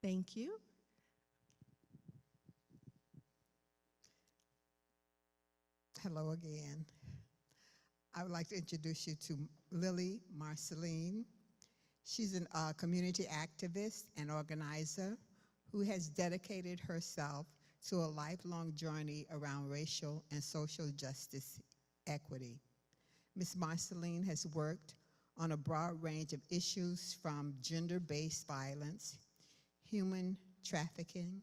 Thank you. Hello again. I would like to introduce you to Lily Marceline. She's a community activist and organizer who has dedicated herself to a lifelong journey around racial and social justice equity. Ms. Marceline has worked on a broad range of issues from gender-based violence, human trafficking,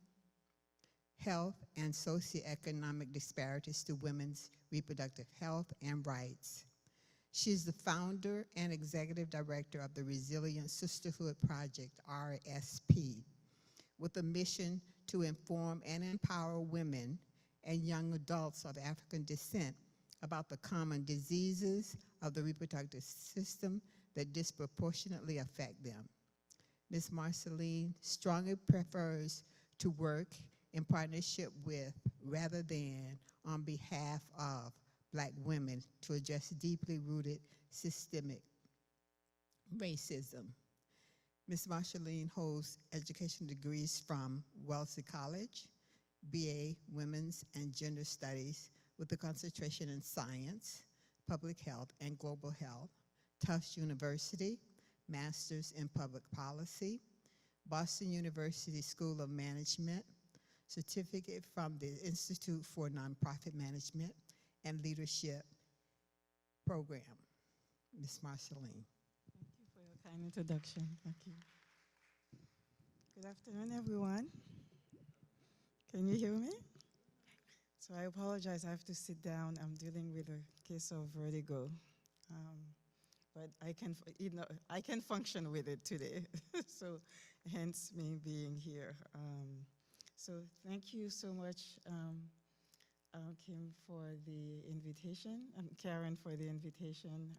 health and socioeconomic disparities to women's reproductive health and rights. She is the founder and executive director of the Resilient Sisterhood Project, RSP, with a mission to inform and empower women and young adults of African descent about the common diseases of the reproductive system that disproportionately affect them. Ms. Marceline strongly prefers to work in partnership with, rather than on behalf of, Black women to address deeply rooted systemic racism. Ms. Marceline holds education degrees from Wellesley College, BA Women's and Gender Studies with a concentration in science, public health, and global health, Tufts University, Masters in Public Policy, Boston University School of Management, certificate from the Institute for Nonprofit Management and Leadership program. Ms. Marceline. Thank you for your kind introduction. Thank you. Good afternoon, everyone. Can you hear me? So I apologize, I have to sit down. I'm dealing with a case of vertigo. But I can function with it today. So hence me being here. So thank you so much, Kim, for the invitation, Karen for the invitation.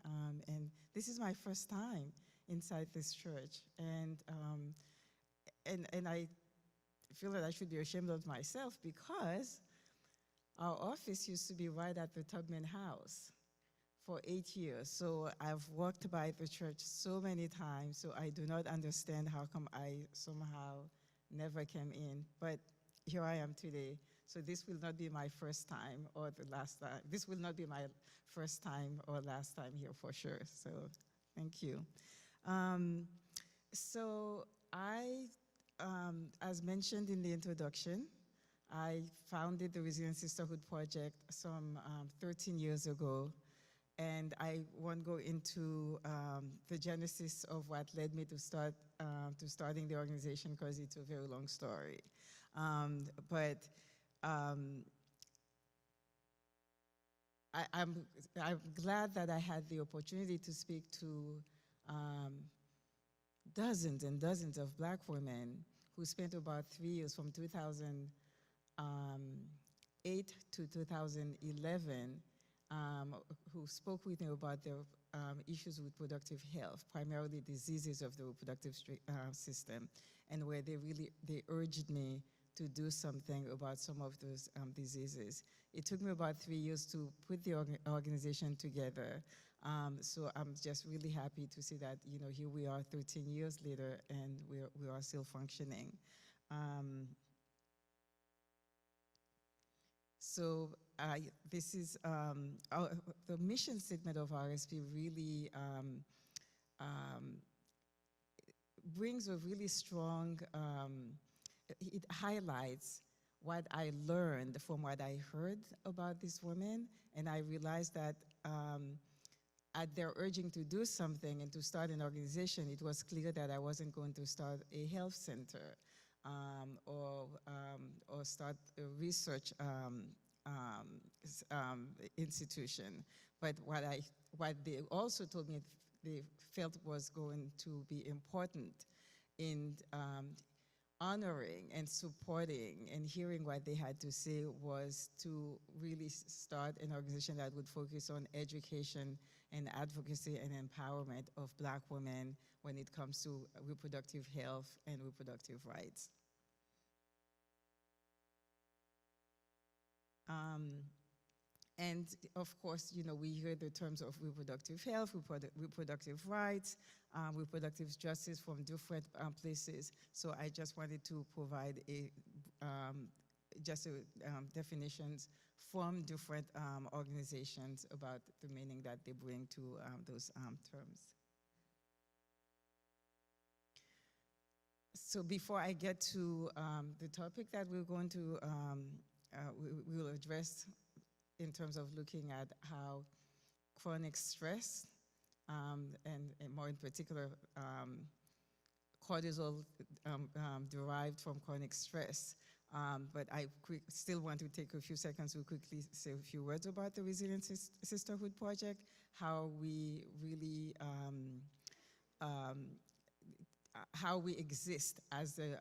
And this is my first time inside this church. And I feel that I should be ashamed of myself because our office used to be right at the Tubman House for 8 years. So I've walked by the church so many times, so I do not understand how come I somehow never came in. But here I am today. So this will not be my first time or the last time. This will not be my first time or last time here for sure. So thank you. So I, as mentioned in the introduction, I founded the Resilient Sisterhood Project some 13 years ago. And I won't go into the genesis of what led me to starting the organization because it's a very long story. But I'm glad that I had the opportunity to speak to dozens and dozens of Black women who spent about 3 years from 2008 to 2011 who spoke with me about their issues with reproductive health, primarily diseases of the reproductive system, and where they urged me to do something about some of those diseases. It took me about 3 years to put the organization together. So I'm just really happy to see that, here we are 13 years later and we are still functioning. So this is, the mission statement of RSP really brings a really strong, it highlights what I learned from what I heard about these women, and I realized that at their urging to do something and to start an organization, it was clear that I wasn't going to start a health center or start a research institution. But what they also told me they felt was going to be important in honoring and supporting and hearing what they had to say was to really start an organization that would focus on education and advocacy and empowerment of Black women when it comes to reproductive health and reproductive rights. And of course, we hear the terms of reproductive health, reproductive rights, reproductive justice from different places. So I just wanted to provide definitions from different organizations about the meaning that they bring to those terms. So before I get to the topic that we're going to, we will address in terms of looking at how chronic stress, and more in particular, cortisol derived from chronic stress. But I still want to take a few seconds to quickly say a few words about the Resilient Sisterhood Project, how we really, how we exist as a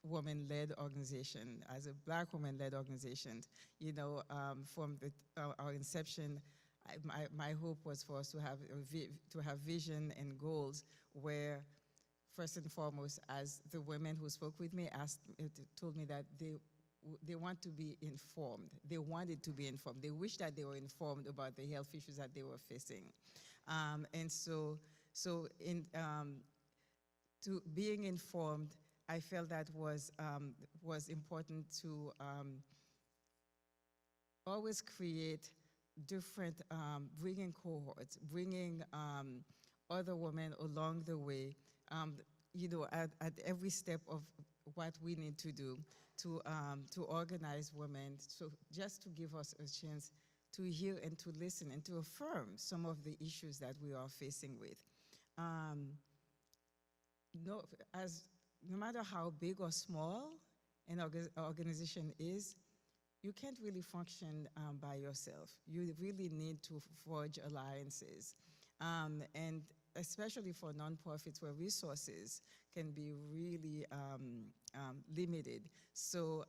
woman-led organization, as a Black woman-led organization. From our inception, my hope was for us to have vision and goals where, first and foremost, as the women who spoke with me told me that they want to be informed. They wanted to be informed. They wish that they were informed about the health issues that they were facing. And so to being informed, I felt that was important to always create different, bringing cohorts, bringing other women along the way, at every step of what we need to do to organize women, so just to give us a chance to hear and to listen and to affirm some of the issues that we are facing with. No matter how big or small an organization is, you can't really function by yourself. You really need to forge alliances. And especially for nonprofits where resources can be really limited. So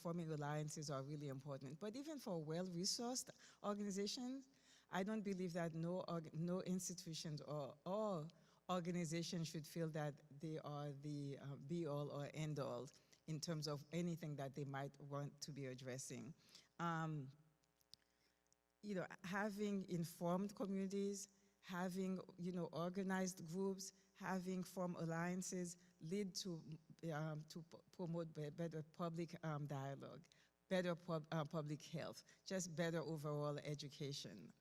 forming alliances are really important. But even for well-resourced organizations, I don't believe that no institutions or organizations should feel that they are the be-all or end-all in terms of anything that they might want to be addressing. Having informed communities, having organized groups, having formed alliances lead to promote better public dialogue, better public health, just better overall education,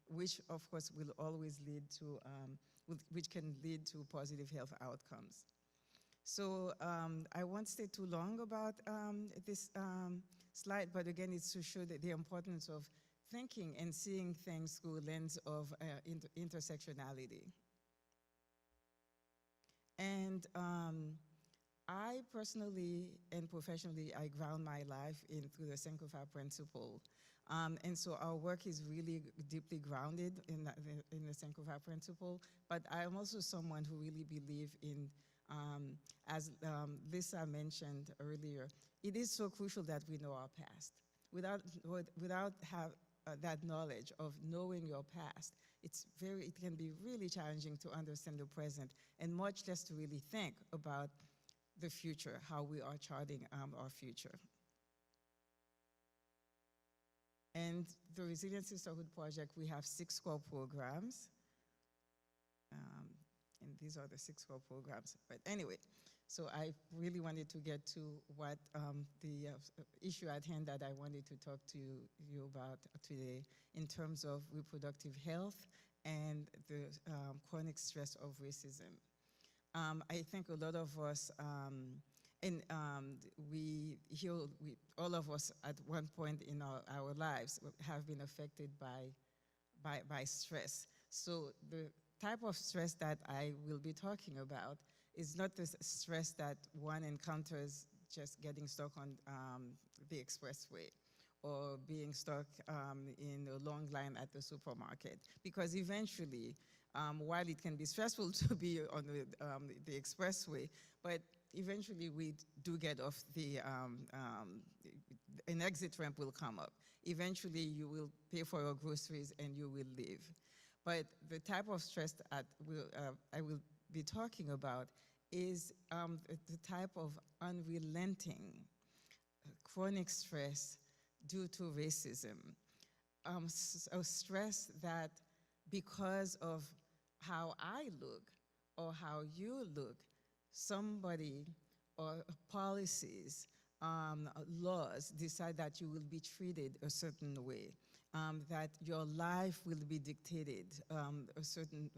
which of course will always lead to, which can lead to positive health outcomes. So I won't stay too long about this slide, but again, it's to show the importance of thinking and seeing things through a lens of intersectionality. And I personally and professionally, I ground my life through the Sankofa principle. And so our work is really deeply grounded in the Sankofa principle, but I'm also someone who really believes in, as Lisa mentioned earlier, it is so crucial that we know our past. Without that knowledge of knowing your past, it can be really challenging to understand the present, and much less to really think about the future, how we are charting our future. And the Resilient Sisterhood Project, we have 6 core programs. And these are the 6 core programs. But anyway, so I really wanted to get to what the issue at hand that I wanted to talk to you about today in terms of reproductive health and the chronic stress of racism. I think a lot of us, all of us at one point in our lives have been affected by stress. So the type of stress that I will be talking about is not the stress that one encounters just getting stuck on the expressway or being stuck in a long line at the supermarket. Because eventually, while it can be stressful to be on the expressway, but eventually we do get off an exit ramp will come up. Eventually you will pay for your groceries and you will leave. But the type of stress that I will be talking about is the type of unrelenting chronic stress due to racism. So stress that because of how I look or how you look, somebody or policies, laws decide that you will be treated a certain way, that your life will be dictated a certain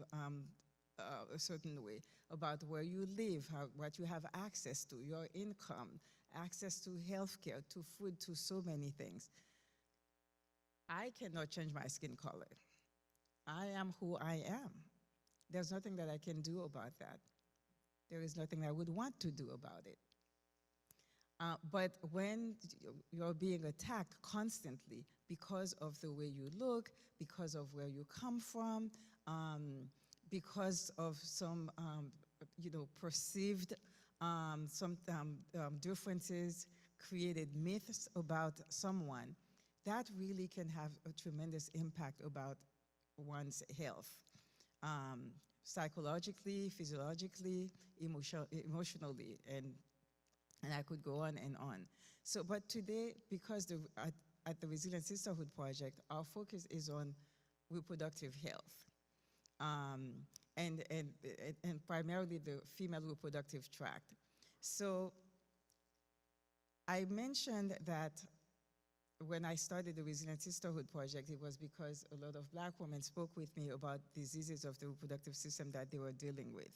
way about where you live, what you have access to, your income, access to healthcare, to food, to so many things. I cannot change my skin color. I am who I am. There's nothing that I can do about that. There is nothing I would want to do about it. But when you're being attacked constantly because of the way you look, because of where you come from, because of some, perceived differences, created myths about someone, that really can have a tremendous impact about one's health, psychologically, physiologically, emotionally, and I could go on and on. So, but today, because at the Resilient Sisterhood Project, our focus is on reproductive health, and primarily the female reproductive tract. So, I mentioned that when I started the Resilient Sisterhood Project, it was because a lot of Black women spoke with me about diseases of the reproductive system that they were dealing with.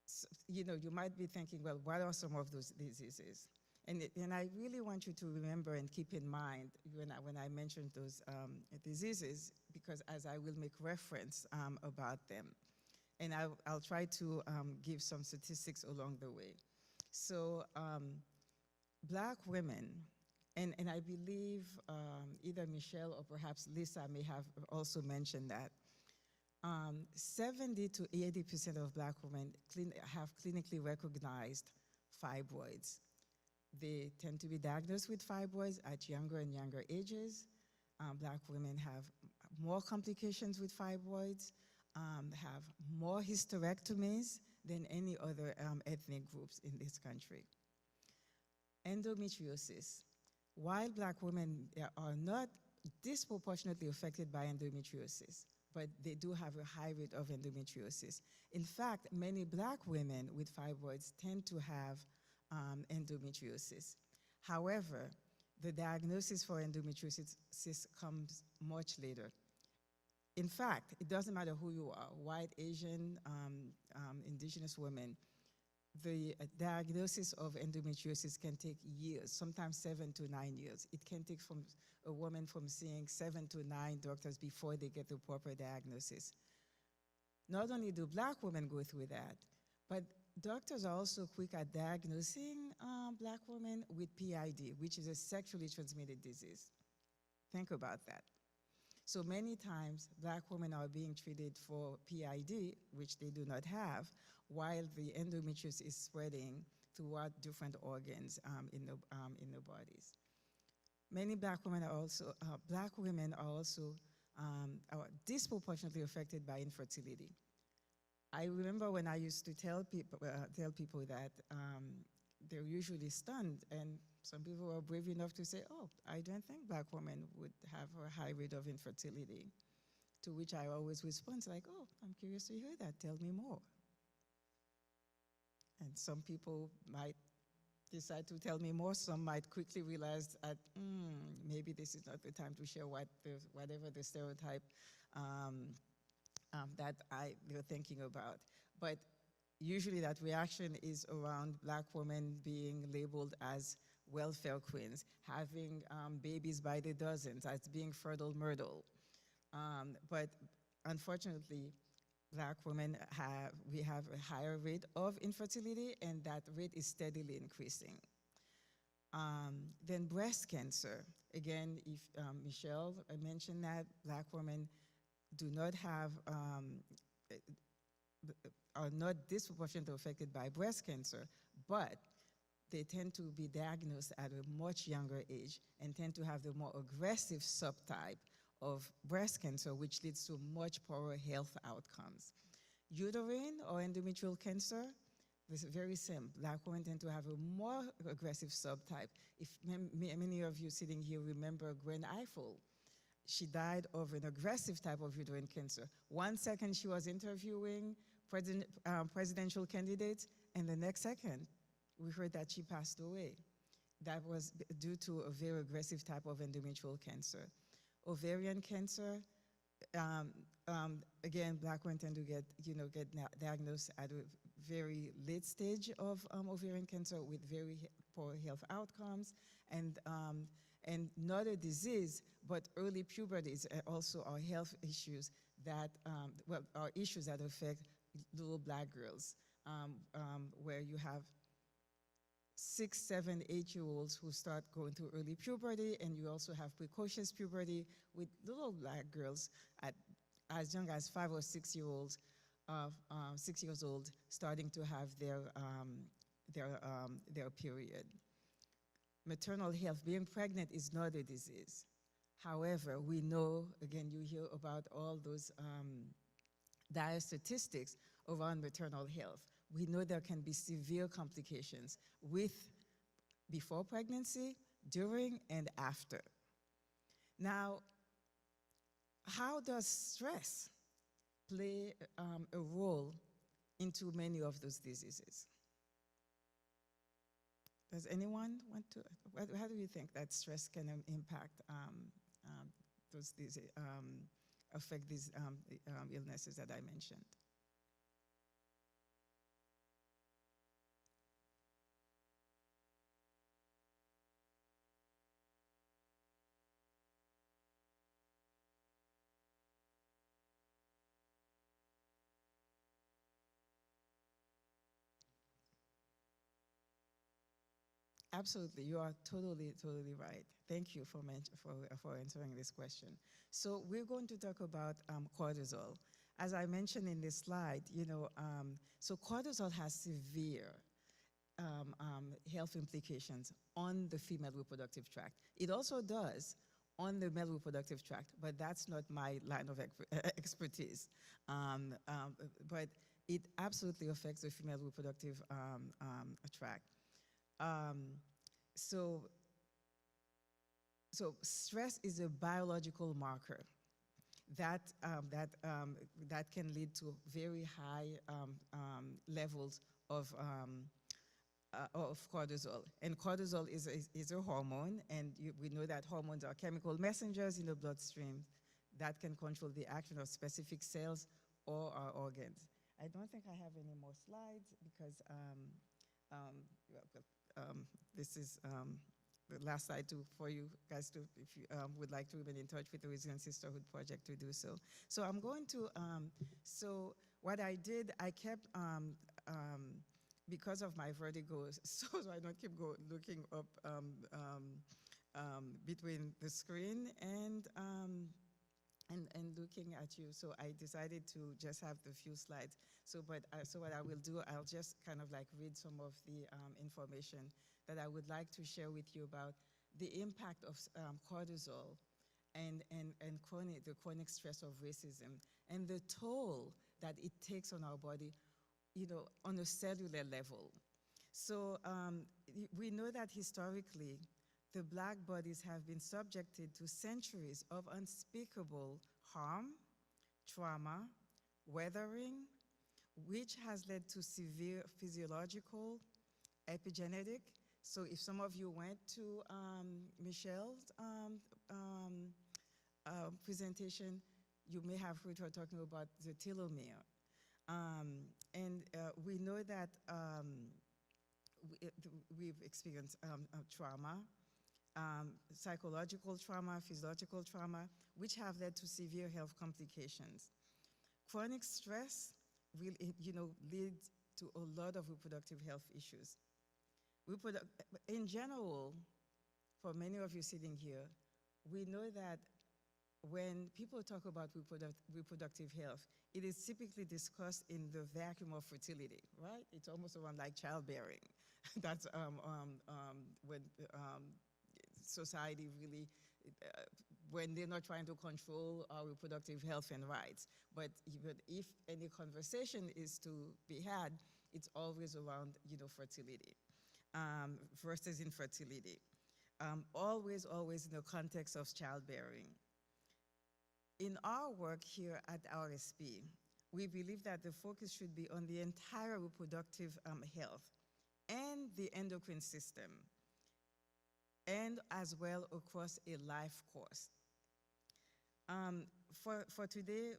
So, you might be thinking, well, what are some of those diseases? And I really want you to remember and keep in mind when I mention those diseases, because as I will make reference about them. And I'll try to give some statistics along the way. So, Black women, and I believe either Michelle or perhaps Lisa may have also mentioned that, 70 to 80% of Black women have clinically recognized fibroids. They tend to be diagnosed with fibroids at younger and younger ages. Black women have more complications with fibroids, have more hysterectomies than any other ethnic groups in this country. Endometriosis. While Black women are not disproportionately affected by endometriosis, but they do have a high rate of endometriosis. In fact, many Black women with fibroids tend to have endometriosis. However, the diagnosis for endometriosis comes much later. In fact, it doesn't matter who you are, white, Asian, indigenous women, the diagnosis of endometriosis can take years, sometimes 7 to 9 years. It can take from a woman from seeing 7 to 9 doctors before they get the proper diagnosis. Not only do Black women go through that, but doctors are also quick at diagnosing Black women with PID, which is a sexually transmitted disease. Think about that. So many times, Black women are being treated for PID, which they do not have, while the endometriosis is spreading throughout different organs in the bodies. Many Black women are also are disproportionately affected by infertility. I remember when I used to tell people that they're usually stunned, and some people were brave enough to say, "Oh, I don't think Black women would have a high rate of infertility." To which I always respond like, "Oh, I'm curious to hear that. Tell me more." And some people might decide to tell me more. Some might quickly realize that maybe this is not the time to share whatever the stereotype that they're thinking about. But usually that reaction is around Black women being labeled as welfare queens, having babies by the dozens, as being fertile myrtle. But unfortunately, Black women have a higher rate of infertility, and that rate is steadily increasing. Then breast cancer. Again, if Michelle mentioned that Black women do not have, are not disproportionately affected by breast cancer, but they tend to be diagnosed at a much younger age and tend to have the more aggressive subtype of breast cancer, which leads to much poorer health outcomes. Uterine or endometrial cancer, This is very same. Black women tend to have a more aggressive subtype. If many of you sitting here remember Gwen Eiffel, she died of an aggressive type of uterine cancer. 1 second she was interviewing presidential candidates, and the next second we heard that she passed away. That was due to a very aggressive type of endometrial cancer. Ovarian cancer, again, Black women tend to get diagnosed at a very late stage of ovarian cancer with very poor health outcomes, and not a disease, but early puberty is also our health issues that, are issues that affect little Black girls, where you have 6, 7, 8-year-olds who start going through early puberty, and you also have precocious puberty with little Black girls at as young as 5 or 6 years old, starting to have their period. Maternal health, being pregnant is not a disease. However, we know, again, you hear about all those dire statistics around maternal health. We know there can be severe complications before pregnancy, during, and after. Now, how does stress play a role into many of those diseases? Does anyone want to, how do you think that stress can impact those diseases, affect these illnesses that I mentioned? Absolutely, you are totally right. Thank you for answering this question. So we're going to talk about cortisol. As I mentioned in this slide, so cortisol has severe health implications on the female reproductive tract. It also does on the male reproductive tract, but that's not my line of expertise. But it absolutely affects the female reproductive tract. So stress is a biological marker that can lead to very high levels of cortisol. And cortisol is a hormone, and we know that hormones are chemical messengers in the bloodstream that can control the action of specific cells or our organs. I don't think I have any more slides because this is the last slide for you guys to, if you would like to remain in touch with the Resilient Sisterhood Project, to do so. So I'm going to, so what I did, I kept, because of my vertigo, so I don't keep looking up between the screen and looking at you. So I decided to just have the few slides. So what I will do, I'll just kind of like read some of the information that I would like to share with you about the impact of cortisol and the chronic stress of racism and the toll that it takes on our body, on a cellular level. So we know that historically, the Black bodies have been subjected to centuries of unspeakable harm, trauma, weathering, which has led to severe physiological, epigenetic. So if some of you went to Michelle's presentation, you may have heard her talking about the telomere. And we know that we've experienced trauma, psychological trauma, physiological trauma, which have led to severe health complications. Chronic stress will, leads to a lot of reproductive health issues. In general, for many of you sitting here, we know that when people talk about reproductive health, it is typically discussed in the vacuum of fertility, right? It's almost around like childbearing. That's when society really, when they're not trying to control our reproductive health and rights. But if any conversation is to be had, it's always around, fertility versus infertility. Always, always in the context of childbearing. In our work here at RSP, we believe that the focus should be on the entire reproductive health and the endocrine system, and as well across a life course. For today,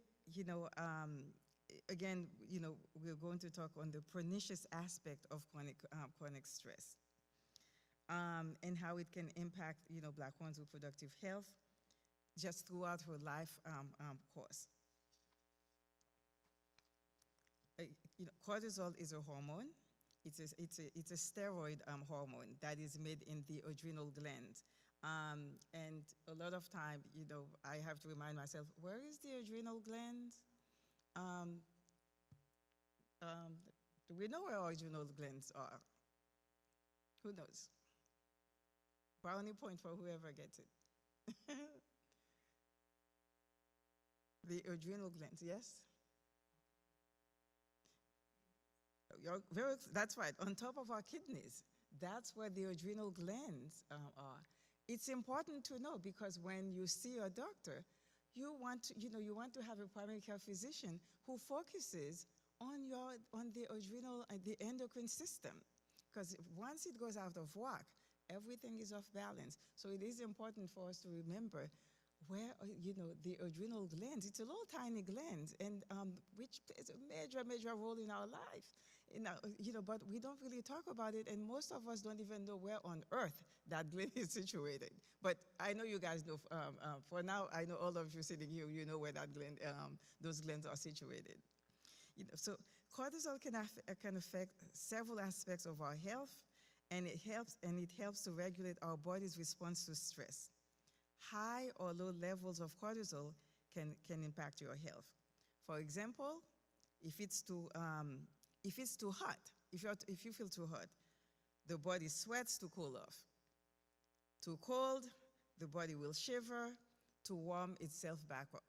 again, we're going to talk on the pernicious aspect of chronic stress, and how it can impact, Black women's reproductive health just throughout her life course. Cortisol is a hormone. It's a steroid hormone that is made in the adrenal gland. And a lot of time, I have to remind myself, where is the adrenal gland? Do we know where our adrenal glands are? Who knows? Brownie point for whoever gets it. The adrenal glands, yes? That's right, on top of our kidneys. That's where the adrenal glands are. It's important to know because when you see a doctor, you want to have a primary care physician who focuses on the adrenal and the endocrine system. Because once it goes out of whack, everything is off balance. So it is important for us to remember where, the adrenal glands, it's a little tiny gland, and which plays a major, major role in our life. But we don't really talk about it, and most of us don't even know where on earth that gland is situated. But I know you guys know, for now, I know all of you sitting here, you know where that gland, those glands are situated. So cortisol can affect several aspects of our health, and it helps to regulate our body's response to stress. High or low levels of cortisol can impact your health. For example, if it's too hot, if you feel too hot, the body sweats to cool off. Too cold, the body will shiver to warm itself back up.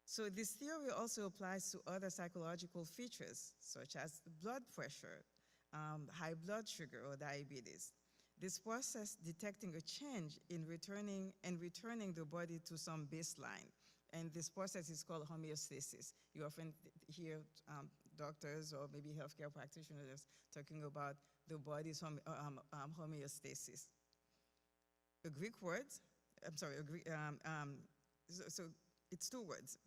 So this theory also applies to other psychological features, such as blood pressure, high blood sugar, or diabetes. This process detecting a change in returning the body to some baseline. And this process is called homeostasis. You often hear doctors or maybe healthcare practitioners talking about the body's homeostasis. A Greek word, so it's two words.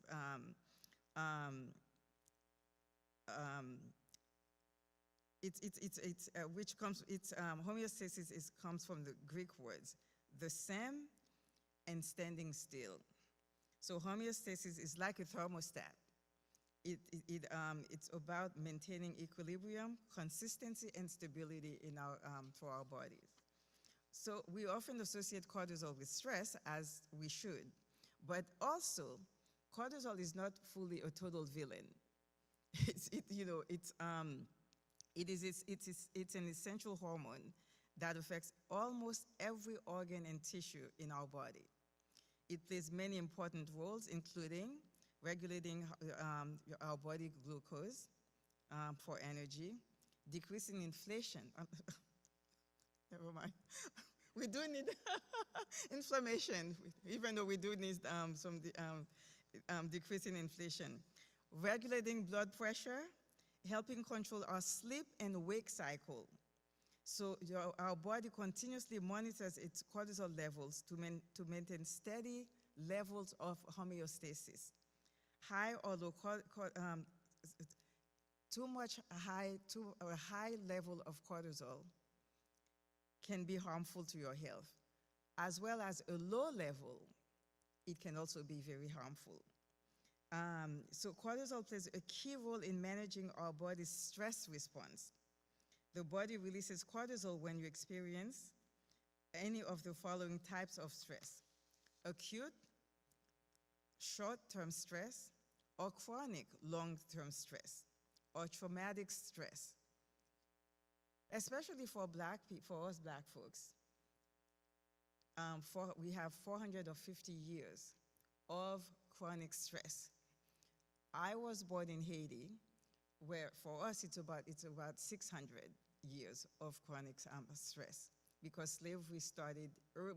Homeostasis comes from the Greek words, the same and standing still. So homeostasis is like a thermostat. It's about maintaining equilibrium, consistency, and stability for our bodies. So we often associate cortisol with stress, as we should, but also cortisol is not fully a total villain. It's an essential hormone that affects almost every organ and tissue in our body. It plays many important roles, including regulating our body glucose for energy, decreasing inflation. Never mind. We do need inflammation, even though we do need some decreasing inflation. Regulating blood pressure, helping control our sleep and wake cycle. So our body continuously monitors its cortisol levels to maintain steady levels of homeostasis. High or low, a high level of cortisol can be harmful to your health, as well as a low level, it can also be very harmful. So cortisol plays a key role in managing our body's stress response. The body releases cortisol when you experience any of the following types of stress: acute, short-term stress, or chronic, long-term stress, or traumatic stress. Especially for us Black folks, we have 450 years of chronic stress. I was born in Haiti, where for us it's about 600 years of chronic stress, because slavery started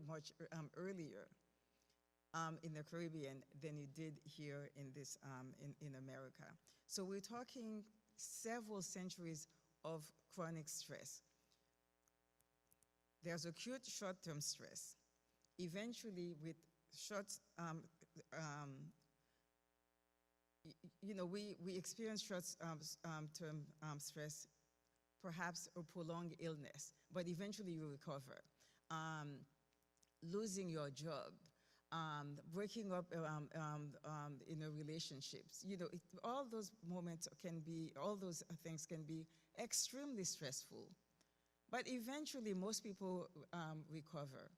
much earlier in the Caribbean than it did here in America. So we're talking several centuries of chronic stress. There's acute short-term stress. Eventually, with we experience short-term stress, perhaps a prolonged illness, but eventually you recover. Losing your job, breaking up in a relationships, all those moments all those things can be extremely stressful. But eventually, most people recover.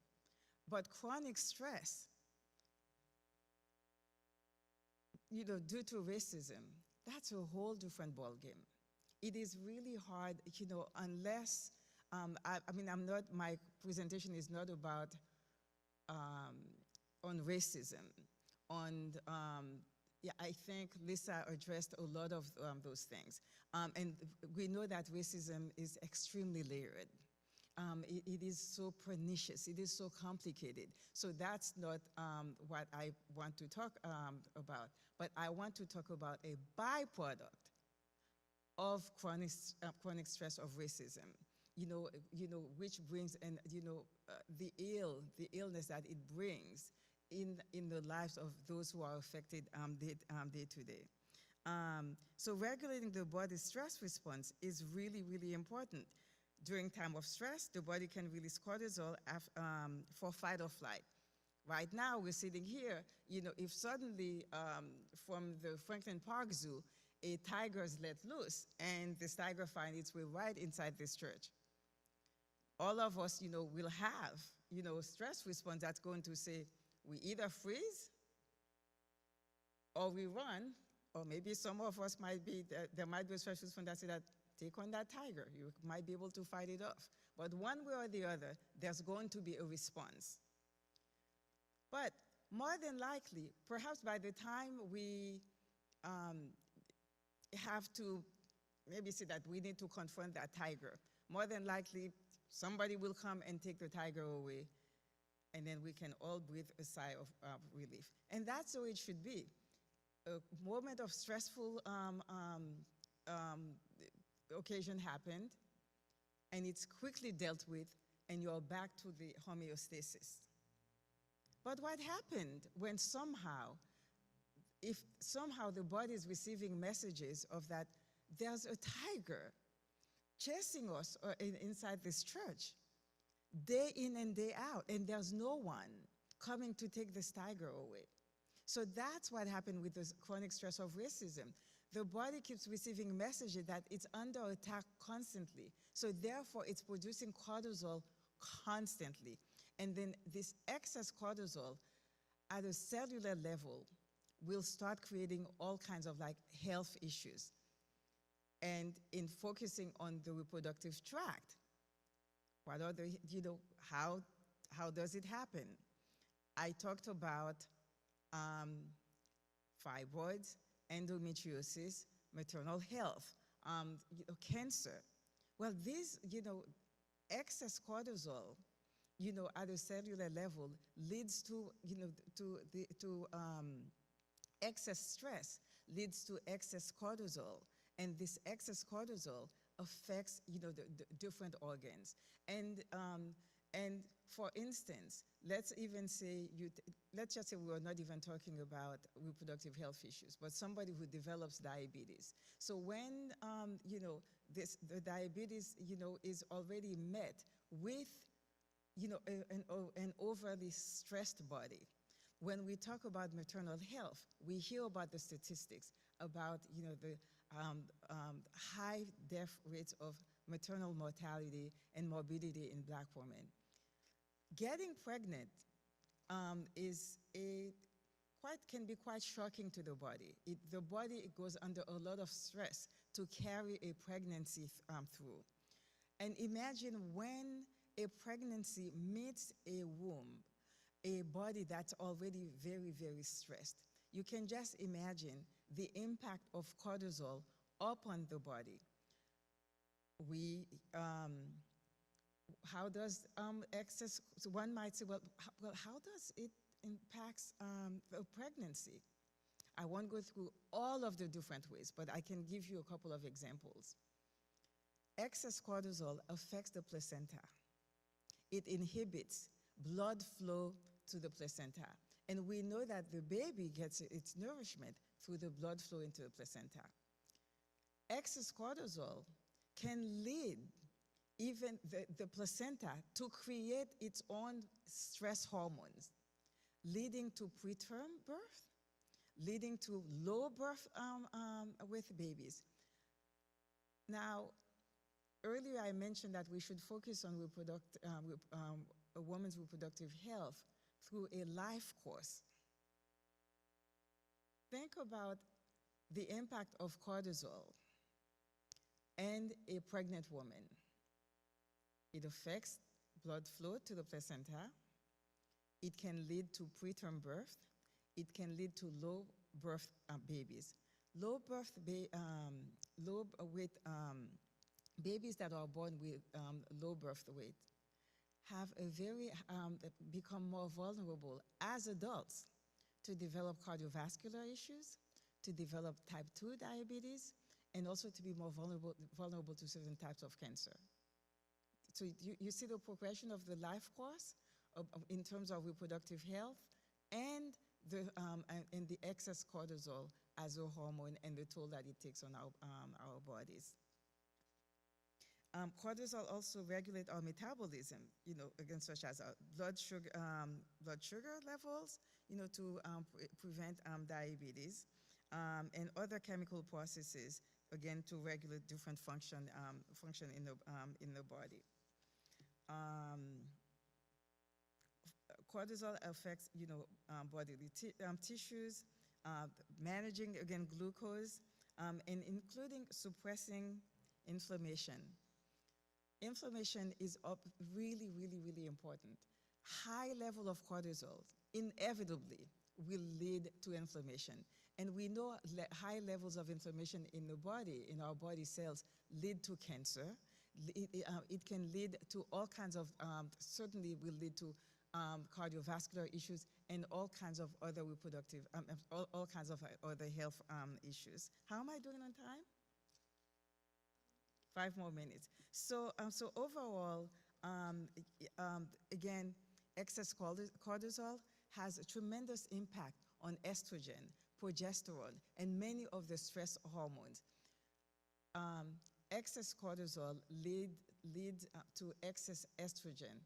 But chronic stress, due to racism, that's a whole different ballgame. It is really hard, unless, my presentation is not about on racism. I think Lisa addressed a lot of those things. And we know that racism is extremely layered. It is so pernicious, it is so complicated. So that's not what I want to talk about, but I want to talk about a byproduct of chronic stress of racism, which brings, and the illness that it brings in the lives of those who are affected day to day. So regulating the body's stress response is really, really important. During time of stress, the body can release cortisol for fight or flight. Right now, we're sitting here, if suddenly from the Franklin Park Zoo, a tiger is let loose and this tiger finds its way right inside this church, all of us, will have, stress response that's going to say, we either freeze or we run, or maybe some of us there might be a stress response that says that, take on that tiger. You might be able to fight it off. But one way or the other, there's going to be a response. But more than likely, perhaps by the time we have to maybe say that we need to confront that tiger, more than likely, somebody will come and take the tiger away, and then we can all breathe a sigh of relief. And that's how it should be. A moment of stressful occasion happened, and it's quickly dealt with, and you're back to the homeostasis. But what happened when if somehow the body is receiving messages of that there's a tiger chasing us inside this church, day in and day out, and there's no one coming to take this tiger away? So that's what happened with this chronic stress of racism. The body keeps receiving messages that it's under attack constantly. So therefore, it's producing cortisol constantly. And then this excess cortisol at a cellular level will start creating all kinds of health issues. And in focusing on the reproductive tract, what are the, how does it happen? I talked about fibroids, endometriosis, maternal health, cancer. Well, this, excess cortisol, at a cellular level leads to, excess stress leads to excess cortisol, and this excess cortisol affects, the different organs. And for instance, let's just say we are not even talking about reproductive health issues, but somebody who develops diabetes. So when, the diabetes, is already met with, an overly stressed body. When we talk about maternal health, we hear about the statistics about, the high death rates of maternal mortality and morbidity in Black women. Getting pregnant can be quite shocking to the body. The body goes under a lot of stress to carry a pregnancy through. And imagine when a pregnancy meets a womb, a body that's already very, very stressed. You can just imagine the impact of cortisol upon the body. We, how does excess, so one might say, well, how does it impact a pregnancy? I won't go through all of the different ways, but I can give you a couple of examples. Excess cortisol affects the placenta. It inhibits blood flow to the placenta. And we know that the baby gets its nourishment through the blood flow into the placenta. Excess cortisol can lead even the placenta to create its own stress hormones, leading to preterm birth, leading to low birth with babies. Now, earlier I mentioned that we should focus on a woman's reproductive health through a life course. Think about the impact of cortisol and a pregnant woman. It affects blood flow to the placenta. It can lead to preterm birth. It can lead to low birth babies. Low weight babies that are born with low birth weight have become more vulnerable as adults to develop cardiovascular issues, to develop type 2 diabetes, and also to be more vulnerable to certain types of cancer. So you see the progression of the life course in terms of reproductive health and the excess cortisol as a hormone and the toll that it takes on our bodies. Cortisol also regulates our metabolism, again, such as our blood sugar levels, to prevent diabetes, and other chemical processes, again, to regulate different function in the body. Cortisol affects, bodily tissues, managing, again, glucose, and including suppressing inflammation. Inflammation is really, really, really important. High level of cortisol inevitably will lead to inflammation. And we know high levels of inflammation in the body, in our body cells, lead to cancer. It can lead to all kinds of, certainly will lead to cardiovascular issues and all kinds of other reproductive, all kinds of other health issues. How am I doing on time? 5 more minutes. So overall, again, excess cortisol has a tremendous impact on estrogen, progesterone, and many of the stress hormones. Excess cortisol leads to excess estrogen.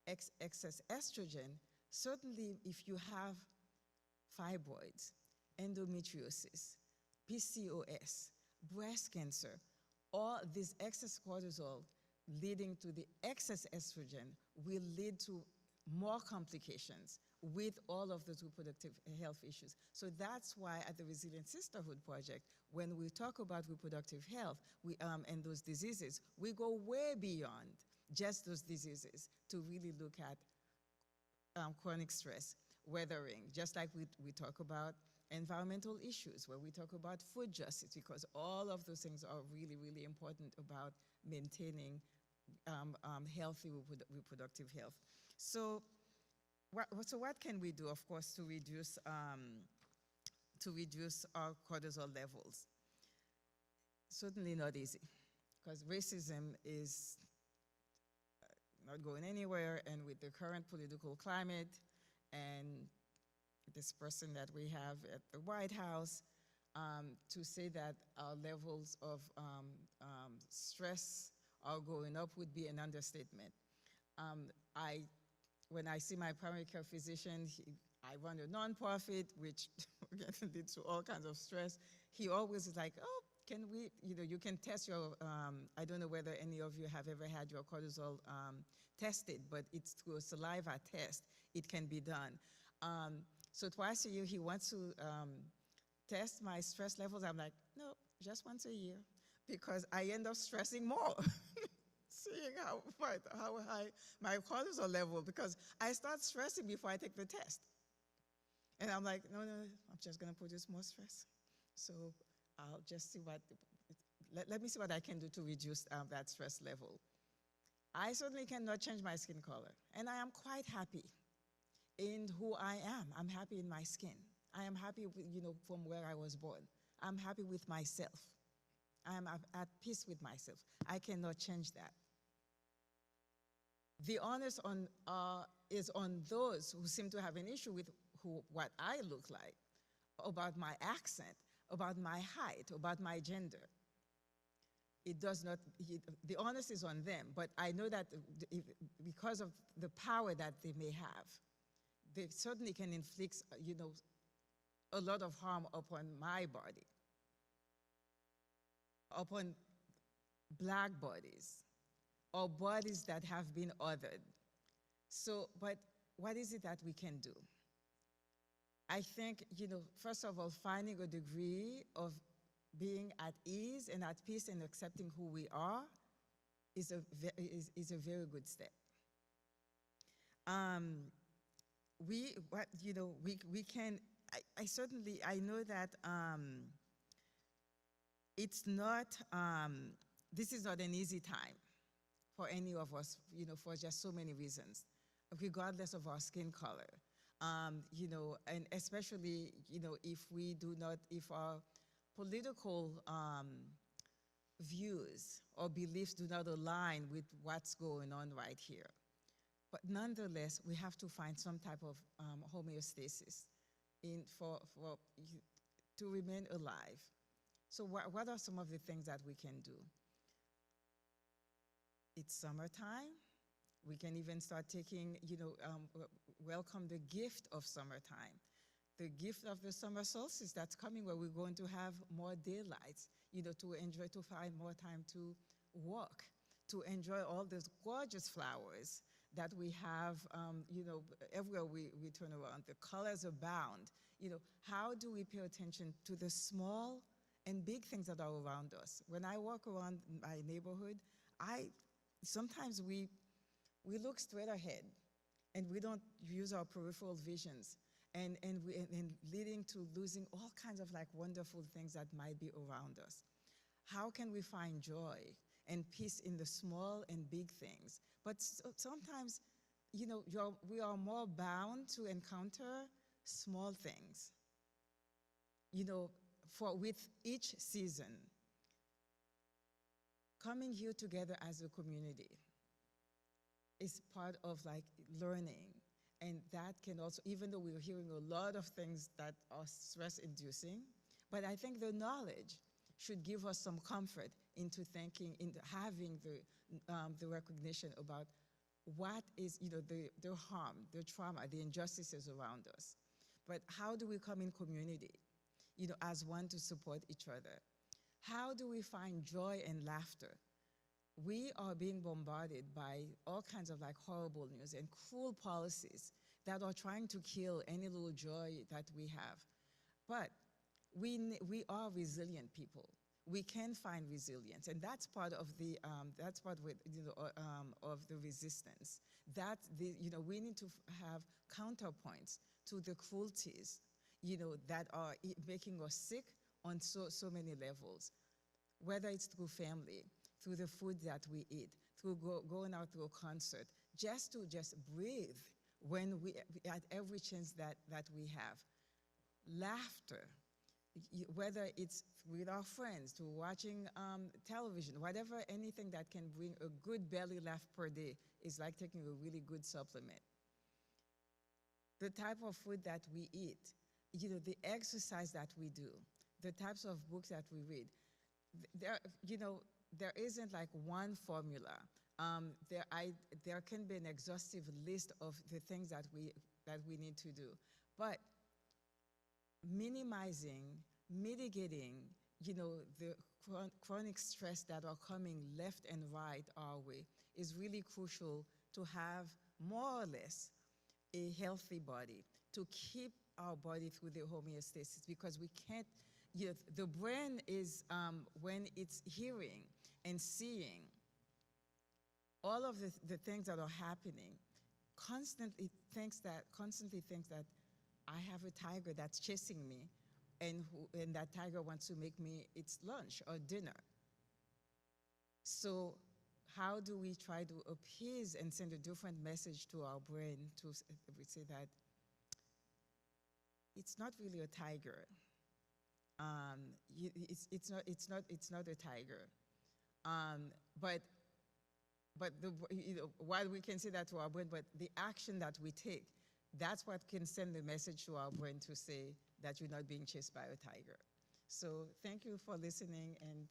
Excess estrogen, certainly if you have fibroids, endometriosis, PCOS, breast cancer, all this excess cortisol leading to the excess estrogen will lead to more complications with all of those reproductive health issues. So that's why at the Resilient Sisterhood Project, when we talk about reproductive health and those diseases, we go way beyond just those diseases to really look at chronic stress, weathering, just like we talk about environmental issues, where we talk about food justice, because all of those things are really, really important about maintaining healthy reproductive health. So what can we do, of course, to reduce our cortisol levels? Certainly not easy, because racism is not going anywhere, and with the current political climate and this person that we have at the White House, to say that our levels of stress are going up would be an understatement. When I see my primary care physician, I run a nonprofit, which again leads to all kinds of stress. He always is like, oh, can we, you can test your, I don't know whether any of you have ever had your cortisol tested, but it's through a saliva test. It can be done. So twice a year, he wants to test my stress levels. I'm like, no, just once a year, because I end up stressing more. Seeing how high my cortisol level, because I start stressing before I take the test. And I'm like, no, I'm just going to produce more stress. So I'll just see what, let me see what I can do to reduce that stress level. I certainly cannot change my skin color, and I am quite happy in who I am. I'm happy in my skin. I am happy with, from where I was born. I'm happy with myself. I am at peace with myself. I cannot change that. The onus is on those who seem to have an issue with what I look like, about my accent, about my height, about my gender. It does not, the onus is on them, but I know that because of the power that they may have, they certainly can inflict, a lot of harm upon my body, upon black bodies, or bodies that have been othered. So, but what is it that we can do? I think, first of all, finding a degree of being at ease and at peace and accepting who we are is a very good step. We can, I know that it's not, this is not an easy time for any of us, for just so many reasons, regardless of our skin color. And especially, if our political views or beliefs do not align with what's going on right here. But nonetheless, we have to find some type of homeostasis to remain alive. So what are some of the things that we can do? It's summertime. We can even start taking, welcome the gift of summertime. The gift of the summer solstice that's coming, where we're going to have more daylight, to enjoy, to find more time to walk, to enjoy all those gorgeous flowers that we have, everywhere we turn around. The colors abound. How do we pay attention to the small and big things that are around us? When I walk around my neighborhood, sometimes we look straight ahead and we don't use our peripheral visions, and leading to losing all kinds of wonderful things that might be around us. How can we find joy and peace in the small and big things? But sometimes, we are more bound to encounter small things. With each season, coming here together as a community is part of learning. And that can also, even though we're hearing a lot of things that are stress-inducing, but I think the knowledge should give us some comfort into thinking, into having the recognition about what is, the harm, the trauma, the injustices around us. But how do we come in community, as one to support each other? How do we find joy and laughter? We are being bombarded by all kinds of horrible news and cruel policies that are trying to kill any little joy that we have. But we are resilient people. We can find resilience, and that's part of the of the resistance. We need to have counterpoints to the cruelties, that are making us sick on so many levels, whether it's through family, through the food that we eat, through going out to a concert, just to breathe at every chance that we have. Laughter, whether it's with our friends, to watching television, whatever, anything that can bring a good belly laugh per day is like taking a really good supplement. The type of food that we eat, the exercise that we do, the types of books that we read, there isn't one formula. There can be an exhaustive list of the things that we need to do. But minimizing, mitigating, the chronic stress that are coming left and right our way is really crucial to have more or less a healthy body, to keep our body through the homeostasis, because we can't, the brain is, when it's hearing and seeing all of the things that are happening, constantly thinks that I have a tiger that's chasing me, and that tiger wants to make me its lunch or dinner. So how do we try to appease and send a different message to our brain to we say that it's not really a tiger. It's not a tiger. But while we can say that to our brain, but the action that we take, that's what can send the message to our brain to say that you're not being chased by a tiger. So thank you for listening, and